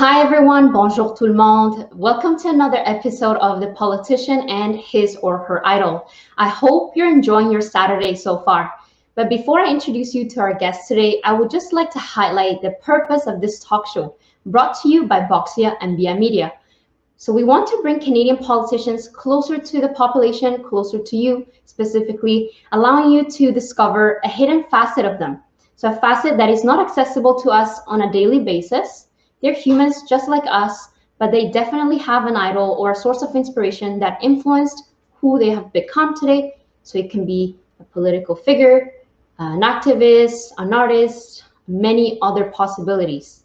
Hi everyone, bonjour tout le monde. Welcome to another episode of The Politician and His or Her Idol. I hope you're enjoying your Saturday so far. But before I introduce you to our guest today, I would just like to highlight the purpose of this talk show, brought to you by BoXia and BI Media. So we want to bring Canadian politicians closer to the population, closer to you specifically, allowing you to discover a hidden facet of them. So a facet that is not accessible to us on a daily basis. They're humans just like us, but they definitely have an idol or a source of inspiration that influenced who they have become today. So it can be a political figure, an activist, an artist, many other possibilities.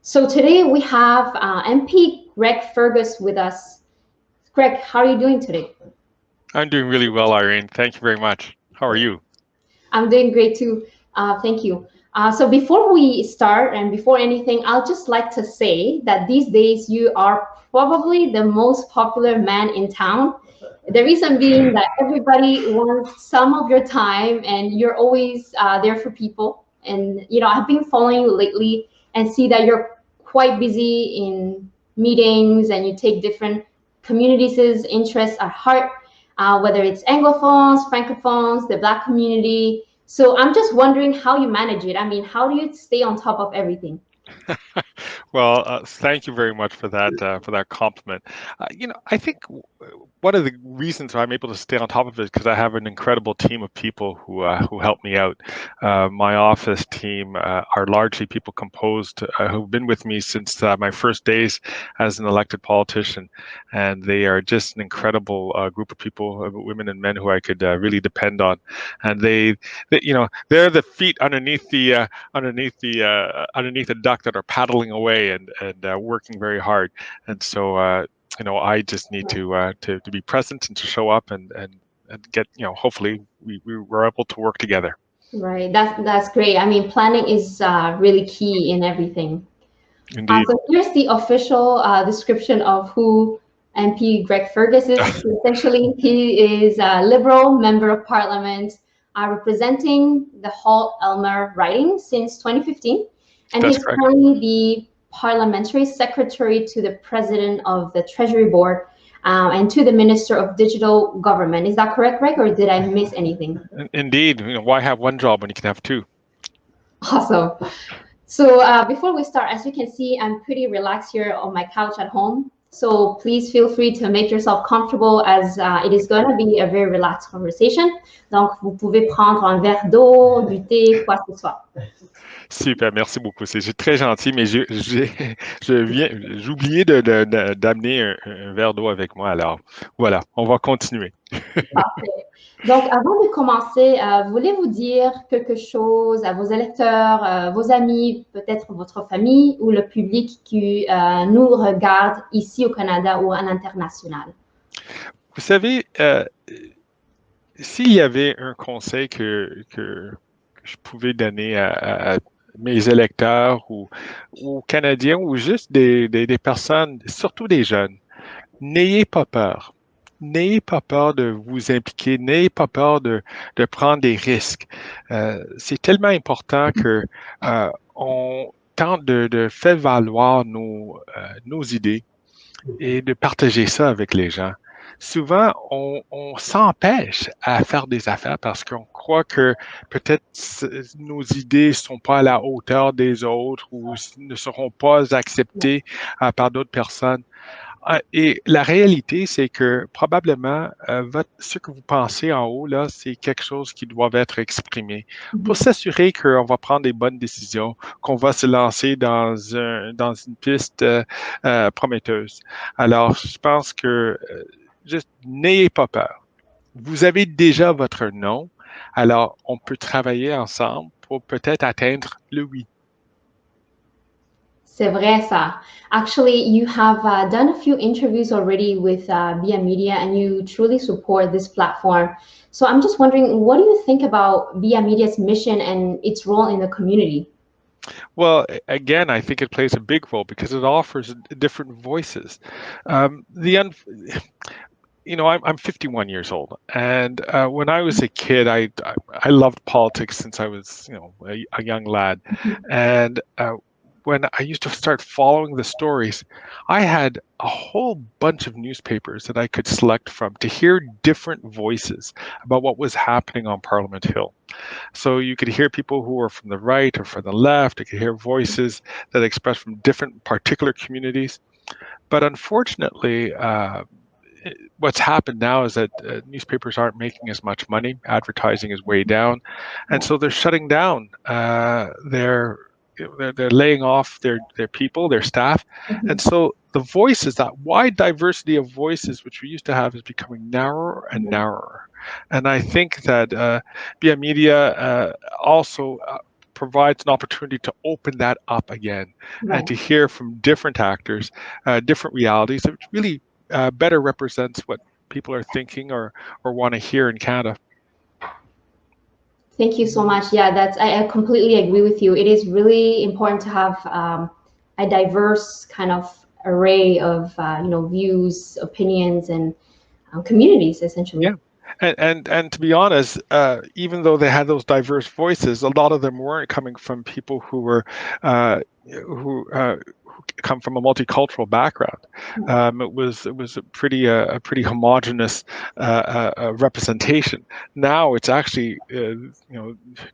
So today we have MP Greg Fergus with us. Greg, how are you doing today? I'm doing really well, Irene. Thank you very much. How are you? I'm doing great too. Thank you. So before we start and before anything, I'll just like to say that these days you are probably the most popular man in town. The reason being that everybody wants some of your time and you're always there for people. And, you know, I've been following you lately and see that you're quite busy in meetings and you take different communities' interests at heart, whether it's Anglophones, Francophones, the Black community. So I'm just wondering how you manage it. I mean, how do you stay on top of everything? Well, thank you very much for that compliment. I think one of the reasons I'm able to stay on top of it is because I have an incredible team of people who help me out. My office team are largely people composed who've been with me since my first days as an elected politician, and they are just an incredible group of people, women and men who I could really depend on. And they're the feet underneath the duck that are paddling away and working very hard. And so I just need to be present and to show up and get, hopefully we're able to work together. Right, that's great. I mean, planning is really key in everything. Indeed. So here's the official description of who MP Greg Fergus is. Essentially, he is a Liberal member of Parliament representing the Hull-Aylmer Riding since 2015. And That's he's correct. currently the Parliamentary Secretary to the President of the Treasury Board and to the Minister of Digital Government. Is that correct, Greg, or did I miss anything? Indeed. Why have one job when you can have two? Awesome. So before we start, as you can see, I'm pretty relaxed here on my couch at home. So please feel free to make yourself comfortable as it is going to be a very relaxed conversation. Donc, vous pouvez prendre un verre d'eau, du thé, quoi que ce soit. Super, merci beaucoup. C'est très gentil, mais j'oubliais d'amener un verre d'eau avec moi. Alors, voilà, on va continuer. Parfait. Donc, avant de commencer, voulez-vous dire quelque chose à vos électeurs, vos amis, peut-être votre famille ou le public qui nous regarde ici au Canada ou à l'international? Vous savez, s'il y avait un conseil que je pouvais donner à mes électeurs ou aux Canadiens ou juste des personnes, surtout des jeunes, n'ayez pas peur. N'ayez pas peur de vous impliquer, n'ayez pas peur de prendre des risques. C'est tellement important que on tente de faire valoir nos idées et de partager ça avec les gens. Souvent, on s'empêche à faire des affaires parce qu'on croit que peut-être nos idées ne sont pas à la hauteur des autres ou ne seront pas acceptées par d'autres personnes. Et la réalité, c'est que probablement, ce que vous pensez en haut, là, c'est quelque chose qui doit être exprimé pour s'assurer qu'on va prendre des bonnes décisions, qu'on va se lancer dans une piste prometteuse. Alors, je pense que juste n'ayez pas peur. Vous avez déjà votre nom, alors on peut travailler ensemble pour peut-être atteindre le oui. C'est vrai ça. Actually, you have done a few interviews already with BI Media and you truly support this platform. So I'm just wondering, what do you think about BI Media's mission and its role in the community? Well, again, I think it plays a big role because it offers different voices. I'm 51 years old, and when I was a kid, I loved politics since I was, a young lad, and when I used to start following the stories, I had a whole bunch of newspapers that I could select from to hear different voices about what was happening on Parliament Hill. So you could hear people who were from the right or from the left. You could hear voices that expressed from different particular communities. But unfortunately, what's happened now is that newspapers aren't making as much money. Advertising is way down, and so they're shutting down. They're laying off their people, their staff, and so the voices, that wide diversity of voices which we used to have, is becoming narrower and narrower. And I think that BI Media also provides an opportunity to open that up again and to hear from different actors, different realities, which really better represents what people are thinking or want to hear in Canada. Thank you so much. Yeah, I completely agree with you. It is really important to have a diverse kind of array of views, opinions, and communities, essentially. Yeah. And to be honest, even though they had those diverse voices, a lot of them weren't coming from people who were who come from a multicultural background. It was a pretty homogenous representation. Now it's actually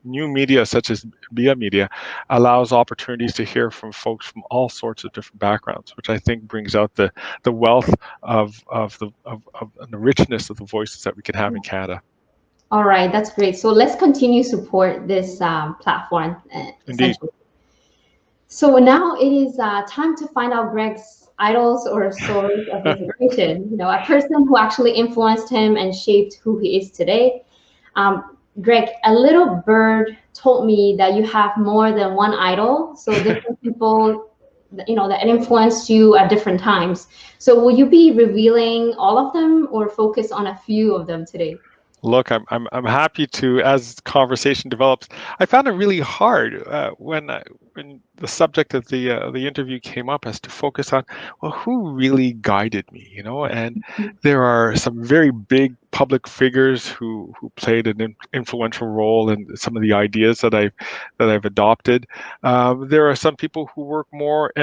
new media such as BIA Media allows opportunities to hear from folks from all sorts of different backgrounds, which I think brings out the wealth of the richness of the voices that we can have in Canada. All right, that's great. So let's continue support this platform, Indeed. essentially. So now it is time to find out Greg's idols or stories of inspiration. A person who actually influenced him and shaped who he is today. Greg, a little bird told me that you have more than one idol. So different people, that influenced you at different times. So will you be revealing all of them or focus on a few of them today? Look, I'm happy to, as conversation develops. I found it really hard when the subject of the interview came up, as to focus on, well, who really guided me, and there are some very big public figures who played an influential role in some of the ideas that I've adopted. There are some people who work more.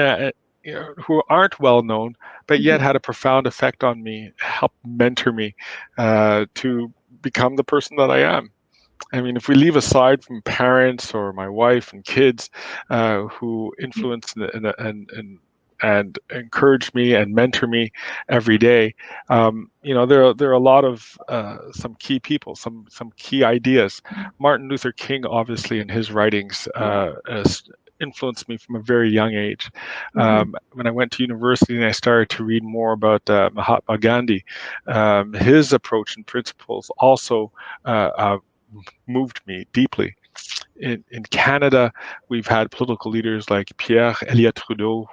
Who aren't well known, but yet had a profound effect on me, helped mentor me to become the person that I am. I mean, if we leave aside from parents or my wife and kids who influence and encourage me and mentor me every day, there are a lot of some key people, some key ideas. Martin Luther King, obviously, in his writings, influenced me from a very young age. When I went to university and I started to read more about Mahatma Gandhi, his approach and principles also moved me deeply. In Canada, we've had political leaders like Pierre Elliott Trudeau,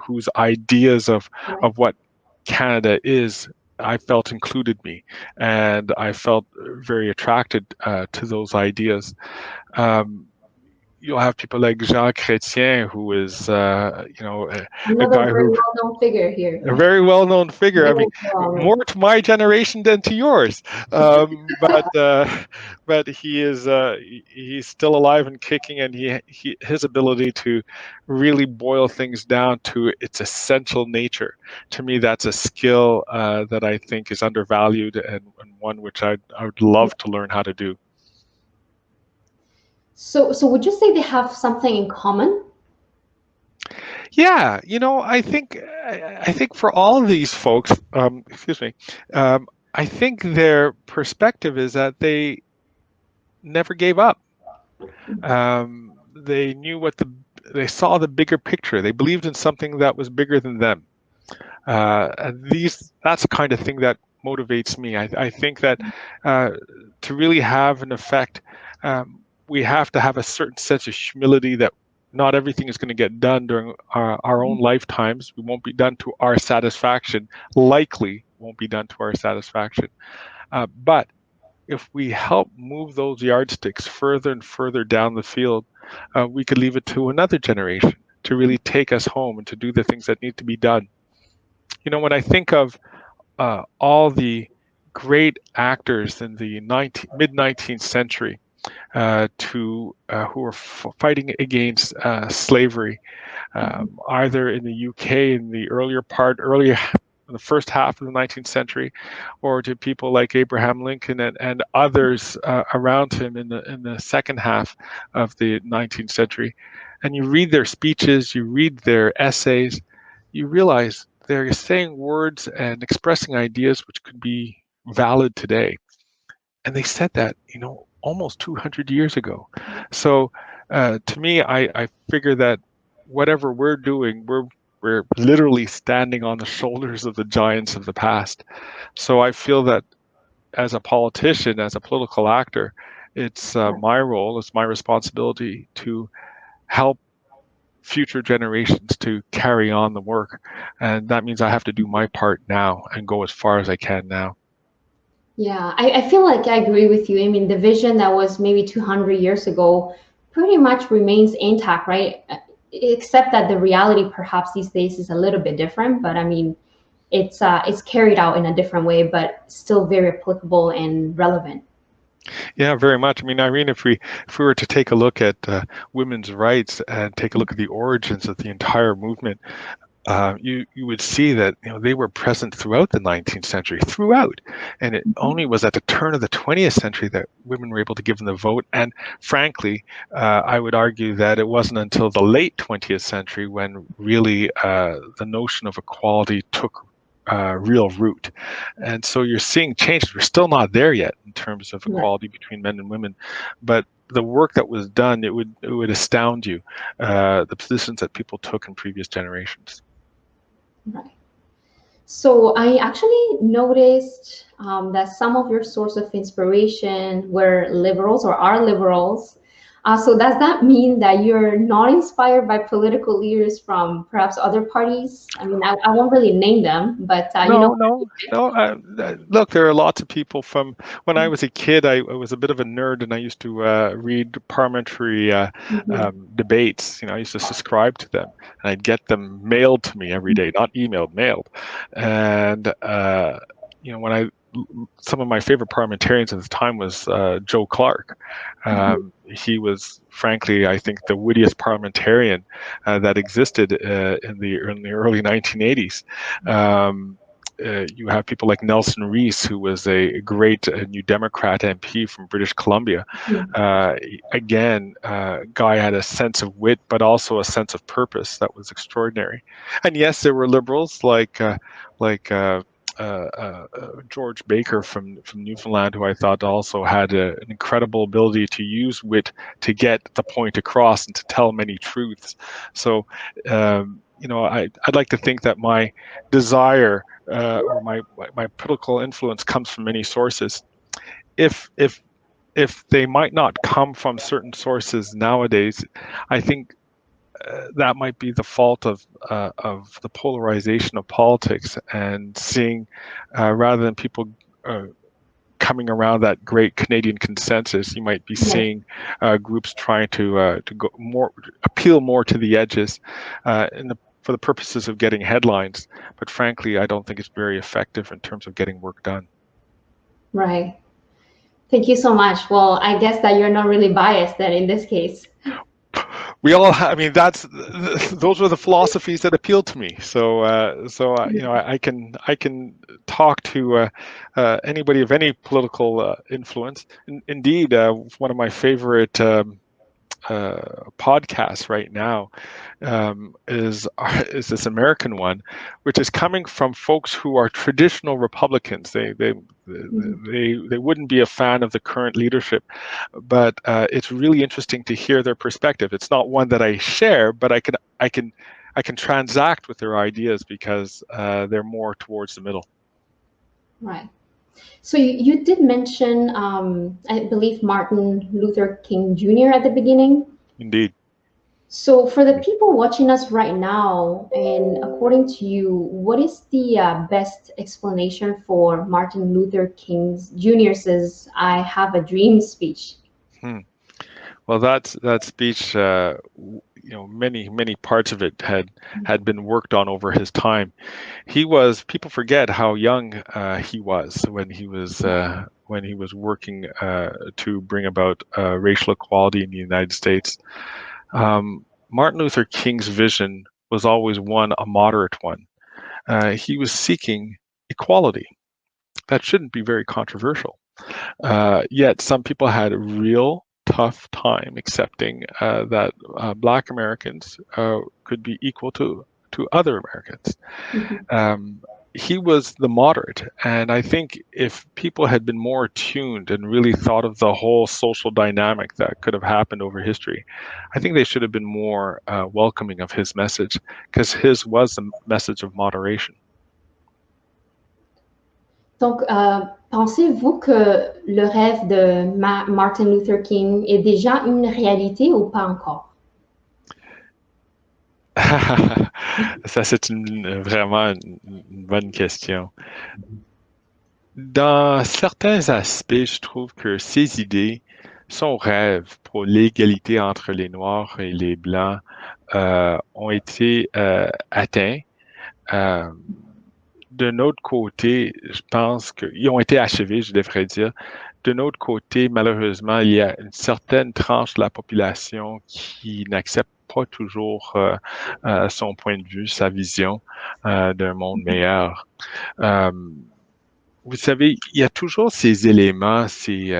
whose ideas of what Canada is, I felt included me, and I felt very attracted to those ideas. You'll have people like Jean Chrétien, who is, a guy Very who, well-known figure here. a very well-known figure. I mean, Well, more to my generation than to yours. But he's still alive and kicking, and his ability to really boil things down to its essential nature. To me, that's a skill that I think is undervalued, and one which I would love to learn how to do. So would you say they have something in common? Yeah, I think for all of these folks, excuse me, I think their perspective is that they never gave up. They knew they saw the bigger picture. They believed in something that was bigger than them. That's the kind of thing that motivates me. I think that to really have an effect, we have to have a certain sense of humility that not everything is going to get done during our own lifetimes. We won't be done to our satisfaction. Likely won't be done to our satisfaction. But if we help move those yardsticks further and further down the field, we could leave it to another generation to really take us home and to do the things that need to be done. When I think of all the great actors in the mid 19th century, who were fighting against slavery, either in the UK in the in the first half of the 19th century, or to people like Abraham Lincoln and others around him in the second half of the 19th century. And you read their speeches, you read their essays, you realize they're saying words and expressing ideas which could be valid today. And they said that, almost 200 years ago. So to me, I figure that whatever we're doing, we're literally standing on the shoulders of the giants of the past. So I feel that as a politician, as a political actor, it's my role, it's my responsibility to help future generations to carry on the work. And that means I have to do my part now and go as far as I can now. Yeah, I feel like I agree with you. I mean, the vision that was maybe 200 years ago pretty much remains intact, right? Except that the reality perhaps these days is a little bit different, but I mean, it's carried out in a different way, but still very applicable and relevant. Yeah, very much. I mean, Irene, if we were to take a look at women's rights and take a look at the origins of the entire movement, you would see that they were present throughout the 19th century, throughout, and it only was at the turn of the 20th century that women were able to give them the vote. And frankly, I would argue that it wasn't until the late 20th century when really the notion of equality took real root. And so you're seeing changes. We're still not there yet in terms of Right. equality between men and women, but the work that was done, it would astound you, the positions that people took in previous generations. Right. So I actually noticed that some of your source of inspiration were liberals or are liberals. So does that mean that you're not inspired by political leaders from perhaps other parties? I mean, I won't really name them, but No. Look, there are lots of people from when I was a kid. I was a bit of a nerd, and I used to read parliamentary debates. I used to subscribe to them, and I'd get them mailed to me every day, not emailed, mailed. And when some of my favorite parliamentarians at the time was Joe Clark. He was, frankly, I think, the wittiest parliamentarian that existed in the early 1980s. You have people like Nelson Rees, who was a great New Democrat MP from British Columbia. Guy had a sense of wit, but also a sense of purpose that was extraordinary. And yes, there were liberals like George Baker from Newfoundland, who I thought also had an incredible ability to use wit to get the point across and to tell many truths. So, I'd like to think that my desire or my political influence comes from many sources. If they might not come from certain sources nowadays, I think that might be the fault of the polarization of politics, and seeing rather than people coming around that great Canadian consensus, you might be seeing groups trying to appeal more to the edges for the purposes of getting headlines. But frankly, I don't think it's very effective in terms of getting work done. Right. Thank you so much. Well, I guess that you're not really biased then in this case. We all I mean, those were the philosophies that appealed to me. So I can talk to anybody of any political influence. Indeed, one of my favorite podcasts right now is this American one, which is coming from folks who are traditional Republicans. They wouldn't be a fan of the current leadership, but it's really interesting to hear their perspective. It's not one that I share, but I can transact with their ideas because they're more towards the middle. Right. So you did mention, I believe, Martin Luther King Jr. at the beginning. Indeed. So for the people watching us right now, and according to you, what is the best explanation for Martin Luther King Jr.'s "I Have a Dream" speech? Well, that speech, many parts of it had been worked on over his time. People forget how young he was when he was working to bring about racial equality in the United States. Martin Luther King's vision was always a moderate one. He was seeking equality. That shouldn't be very controversial. Yet some people had a real tough time accepting that Black Americans could be equal to other Americans. He was the moderate, and I think if people had been more attuned and really thought of the whole social dynamic that could have happened over history, I think they should have been more welcoming of his message, because his was a message of moderation. Donc, pensez-vous que le rêve de Martin Luther King est déjà une réalité ou pas encore? Ça, c'est vraiment une bonne question. Dans certains aspects, je trouve que ses idées, son rêve pour l'égalité entre les Noirs et les Blancs ont été atteints. D'un autre côté, je pense qu'ils ont été achevés, je devrais dire. D'un autre côté, malheureusement, il y a une certaine tranche de la population qui n'accepte pas toujours son point de vue, sa vision d'un monde meilleur. Vous savez, il y a toujours ces éléments, il y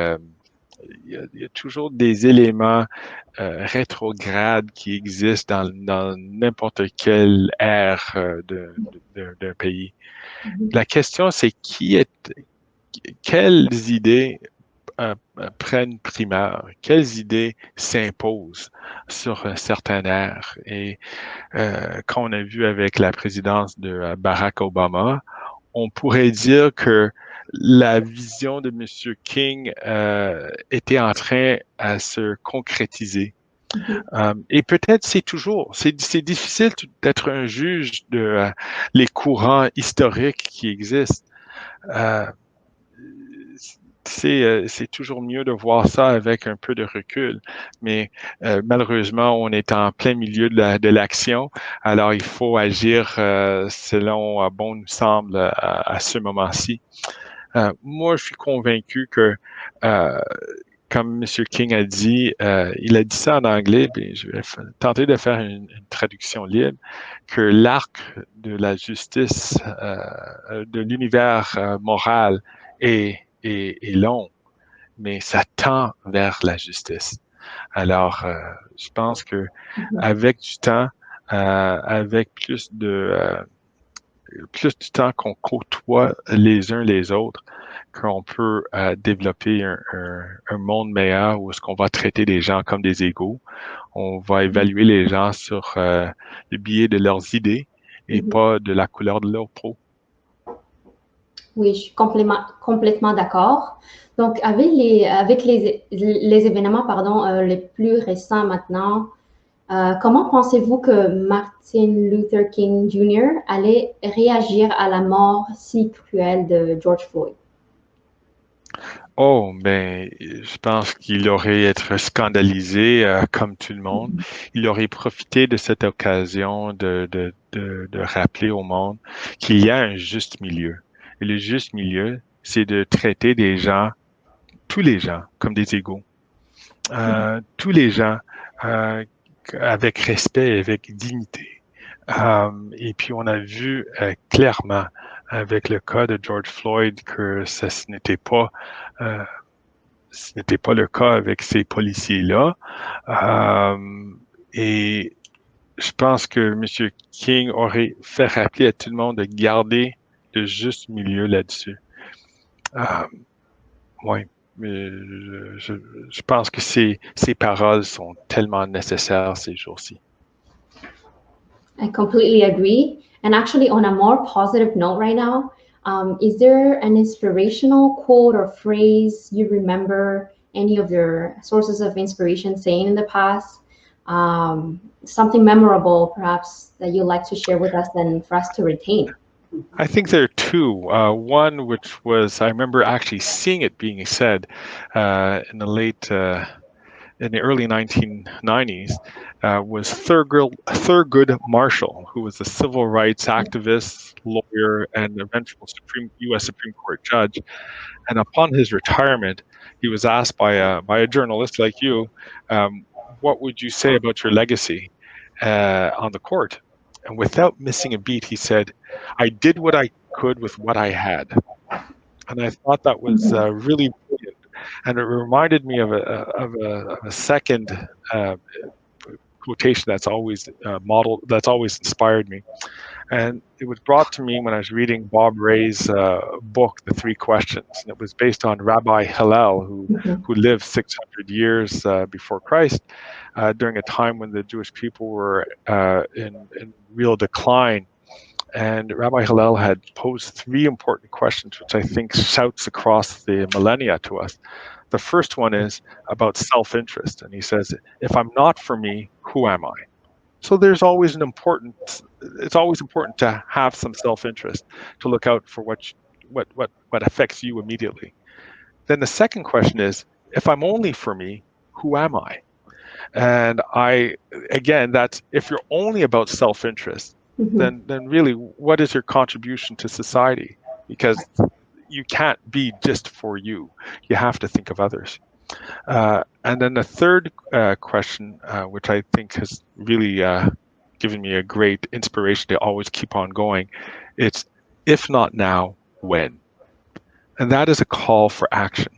a toujours des éléments rétrogrades qui existent dans n'importe quelle ère d'un pays. La question, c'est quelles idées prennent primeur, quelles idées s'imposent sur un certain air. Et quand on a vu avec la présidence de Barack Obama, on pourrait dire que la vision de M. King était en train à se concrétiser. Et peut-être c'est difficile d'être un juge de les courants historiques qui existent. C'est toujours mieux de voir ça avec un peu de recul, mais malheureusement, on est en plein milieu de l'action, alors il faut agir selon bon nous semble à ce moment-ci. Moi, je suis convaincu que comme M. King a dit, il a dit ça en anglais, puis je vais tenter de faire une traduction libre, que l'arc de la justice, de l'univers moral est long, mais ça tend vers la justice. Alors, je pense que avec du temps, avec plus du temps qu'on côtoie les uns les autres, qu'on peut développer un monde meilleur où est-ce qu'on va traiter les gens comme des égaux. On va évaluer les gens sur le biais de leurs idées et pas de la couleur de leur peau. Oui, je suis complètement d'accord. Donc, avec les événements les plus récents maintenant, comment pensez-vous que Martin Luther King Jr. allait réagir à la mort si cruelle de George Floyd? Oh, ben, je pense qu'il aurait été scandalisé comme tout le monde. Il aurait profité de cette occasion de rappeler au monde qu'il y a un juste milieu. Et le juste milieu, c'est de traiter tous les gens, comme des égaux. Tous les gens avec respect et avec dignité. Et puis, on a vu clairement avec le cas de George Floyd que ce n'était pas le cas avec ces policiers-là. Et je pense que M. King aurait fait rappeler à tout le monde de garder le juste milieu là-dessus. Oui, mais je pense que ces paroles sont tellement nécessaires ces jours-ci. I completely agree. And actually, on a more positive note right now, is there an inspirational quote or phrase you remember any of your sources of inspiration saying in the past? Something memorable, perhaps, that you'd like to share with us and for us to retain? I think there are two. One, which was, I remember actually seeing it being said in the late in the early 1990s was Thurgood Marshall, who was a civil rights activist, lawyer, and eventual U.S. Supreme Court judge. And upon his retirement, he was asked by a journalist like you, what would you say about your legacy on the court? And without missing a beat, he said, "I did what I could with what I had." And I thought that was Mhm. really brilliant. And it reminded me of a second uh, quotation that's always that's always inspired me. And it was brought to me when I was reading Bob Ray's book, The Three Questions. And it was based on Rabbi Hillel, Mhm. who lived 600 years before Christ, during a time when the Jewish people were in real decline. And Rabbi Hillel had posed three important questions, which I think shouts across the millennia to us. The first one is about self-interest. And he says, if I'm not for me, who am I? So there's always it's always important to have some self-interest, to look out for what affects you immediately. Then the second question is, if I'm only for me, who am I? And again, that's if you're only about self-interest, Mhm. then really, what is your contribution to society? Because you can't be just for you. You have to think of others. And then the third question, which I think has really given me a great inspiration to always keep on going, it's if not now, when? And that is a call for action.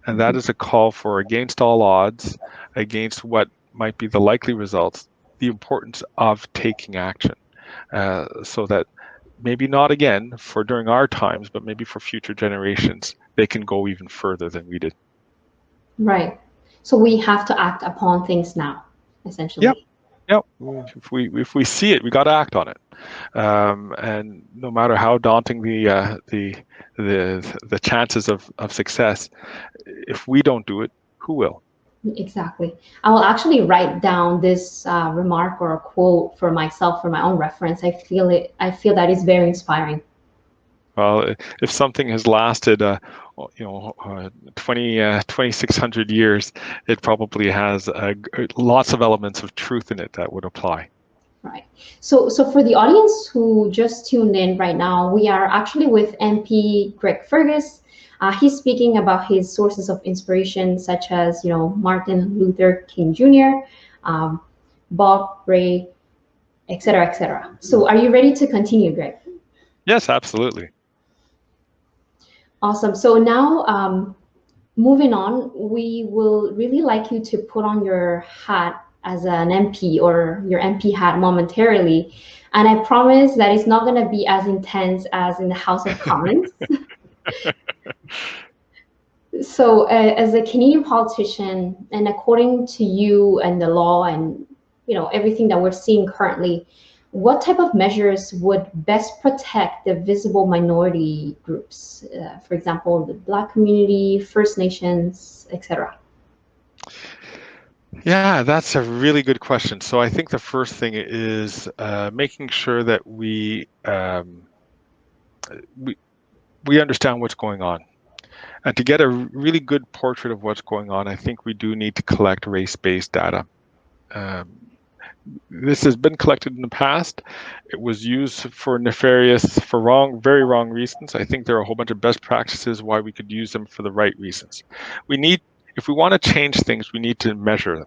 And that Mhm. is a call for, against all odds, against what might be the likely results, the importance of taking action, so that maybe not again for during our times, but maybe for future generations, they can go even further than we did. Right. So we have to act upon things now, Yep. essentially. Yep. If we see it, we got to act on it. And no matter how daunting the chances of success, if we don't do it, who will? Exactly. I will actually write down this remark or a quote for myself for my own reference. I feel it. I feel that is very inspiring. Well, if something has lasted, 2,600 years, it probably has lots of elements of truth in it that would apply. Right. So for the audience who just tuned in right now, we are actually with MP Greg Fergus. He's speaking about his sources of inspiration, such as Martin Luther King Jr., um, Bob Ray, etc., etc. So are you ready to continue, Greg? Yes, absolutely. Awesome. So now, moving on, we will really like you to put on your hat as an MP or your MP hat momentarily. And I promise that it's not going to be as intense as in the House of Commons. So, as a Canadian politician, and according to you and the law and everything that we're seeing currently, what type of measures would best protect the visible minority groups? For example, the Black community, First Nations, etc. Yeah, that's a really good question. So I think the first thing is making sure that we we understand what's going on. And to get a really good portrait of what's going on, I think we do need to collect race-based data. Um, this has been collected in the past. It was used for very wrong reasons. I think there are a whole bunch of best practices why we could use them for the right reasons. If we want to change things, we need to measure them.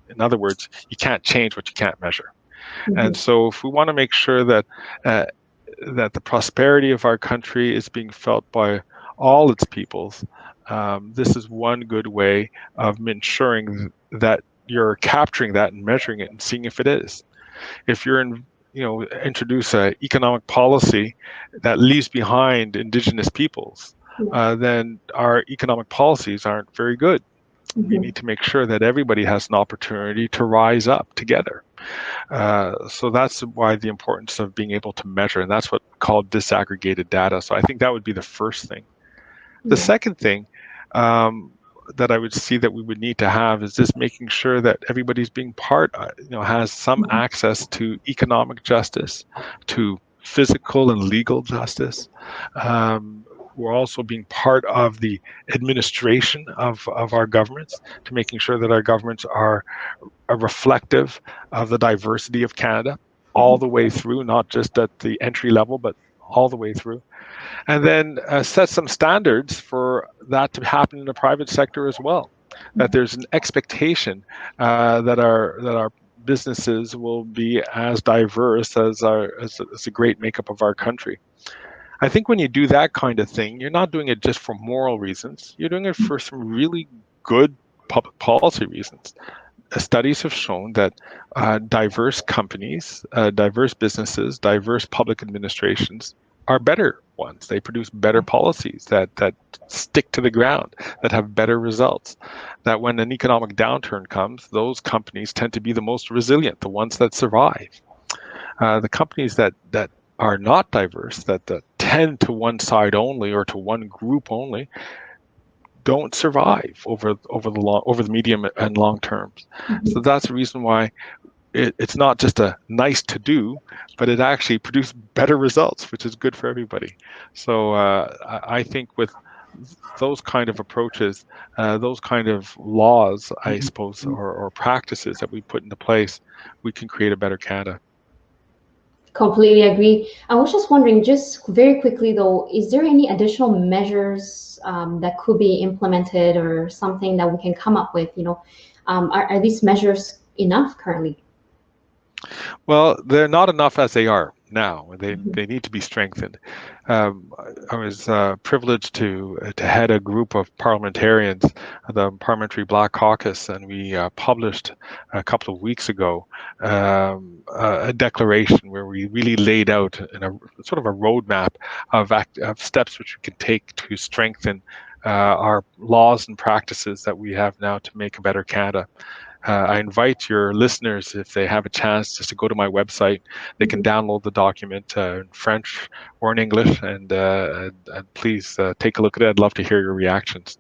In other words, you can't change what you can't measure. And Mhm. so, if we want to make sure uh, that the prosperity of our country is being felt by all its peoples, this is one good way of ensuring that you're capturing that and measuring it and seeing if it is. If you're introduce a economic policy that leaves behind indigenous peoples, then our economic policies aren't very good. We Mhm. need to make sure that everybody has an opportunity to rise up together. So that's why the importance of being able to measure, and that's what we call disaggregated data. So I think that would be the first thing. The Yeah. second thing um, that I would see that we would need to have is just making sure that everybody's being has some Mhm. access to economic justice, to physical and legal justice. Um, who are also being part of the administration of our governments, to making sure that our governments are reflective of the diversity of Canada all the way through, not just at the entry level, but all the way through. And then set some standards for that to happen in the private sector as well. That there's an expectation that our businesses will be as diverse as the great makeup of our country. I think when you do that kind of thing, you're not doing it just for moral reasons. You're doing it for some really good public policy reasons. Studies have shown that diverse companies, diverse businesses, diverse public administrations are better ones. They produce better policies that stick to the ground, that have better results. That when an economic downturn comes, those companies tend to be the most resilient, the ones that survive. The companies that are not diverse, that tend to one side only or to one group only, don't survive over the medium and long terms. So that's the reason why it's not just a nice to do, but it actually produces better results, which is good for everybody. So I think with those kind of approaches, those kind of laws, I suppose, or practices that we put into place, we can create a better Canada. Completely agree. I was just wondering, just very quickly though, is there any additional measures that could be implemented or something that we can come up with? Are these measures enough currently? Well, they're not enough as they are now. They need to be strengthened. I was privileged to head a group of parliamentarians, the Parliamentary Black Caucus, and we published a couple of weeks ago a declaration where we really laid out in a sort of a roadmap of steps which we can take to strengthen our laws and practices that we have now to make a better Canada. I invite your listeners, if they have a chance, just to go to my website. They can download the document in French or in English, and please take a look at it. I'd love to hear your reactions.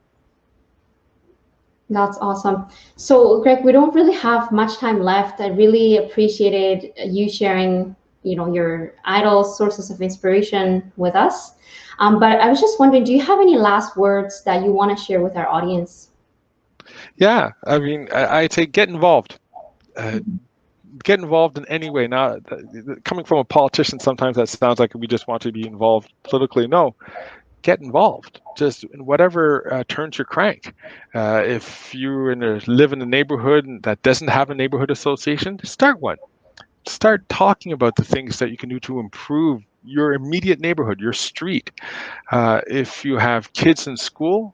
That's awesome. So, Greg, we don't really have much time left. I really appreciated you sharing, your idols, sources of inspiration with us. But I was just wondering, do you have any last words that you want to share with our audience? Yeah, I mean, I'd say get involved. Get involved in any way. Now, coming from a politician, sometimes that sounds like we just want to be involved politically. No, get involved. Just in whatever turns your crank. If you live in a neighborhood that doesn't have a neighborhood association, start one. Start talking about the things that you can do to improve your immediate neighborhood, your street. If you have kids in school,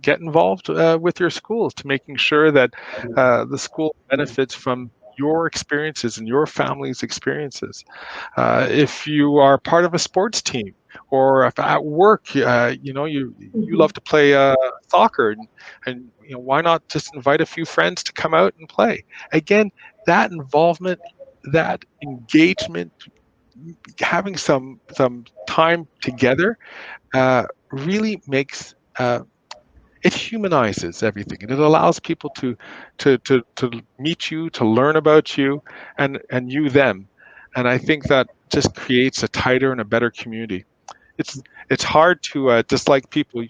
get involved with your schools to making sure that the school benefits from your experiences and your family's experiences. If you are part of a sports team, or if at work, you love to play soccer, and why not just invite a few friends to come out and play? Again, that involvement, that engagement, having some time together, really makes it humanizes everything, and it allows people to meet you, to learn about you, and you them. And I think that just creates a tighter and a better community. It's hard to dislike people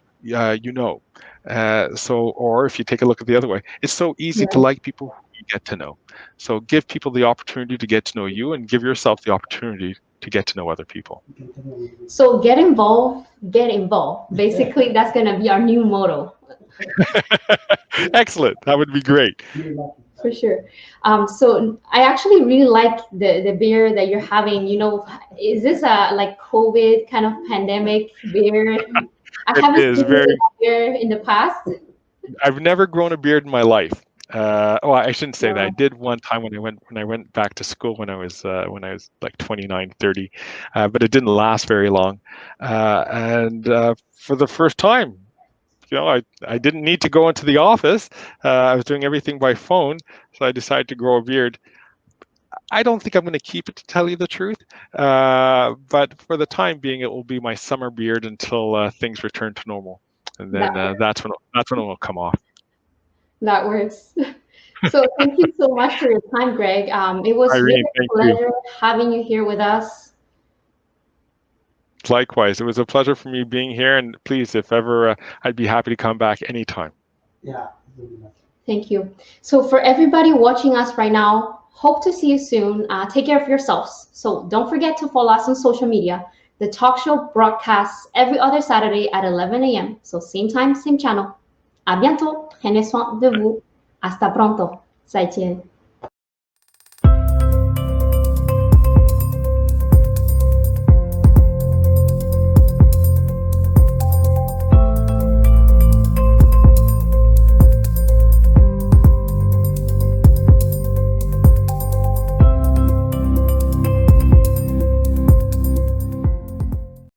or if you take a look at the other way, it's so easy to like people who you get to know. So give people the opportunity to get to know you, and give yourself the opportunity to get to know other people. So get involved, get involved. Basically, that's going to be our new motto. Excellent. That would be great. For sure. So I actually really like the beer that you're having. Is this a like COVID kind of pandemic beer? I haven't seen this beer in the past. I've never grown a beard in my life. I shouldn't say that. I did one time when I went back to school when I was like 29, 30, but it didn't last very long. And for the first time, I didn't need to go into the office. I was doing everything by phone, so I decided to grow a beard. I don't think I'm going to keep it, to tell you the truth, but for the time being, it will be my summer beard until things return to normal, and then that's when it will come off. That works. So thank you so much for your time, Greg. It was Irene, really a pleasure having you here with us. Likewise, it was a pleasure for me being here, and please, if ever, I'd be happy to come back anytime. Yeah. Thank you. So for everybody watching us right now, hope to see you soon. Take care of yourselves. So don't forget to follow us on social media. The talk show broadcasts every other Saturday at 11 a.m. So same time, same channel. À bientôt. Prenez soin de vous. Hasta pronto. 再见.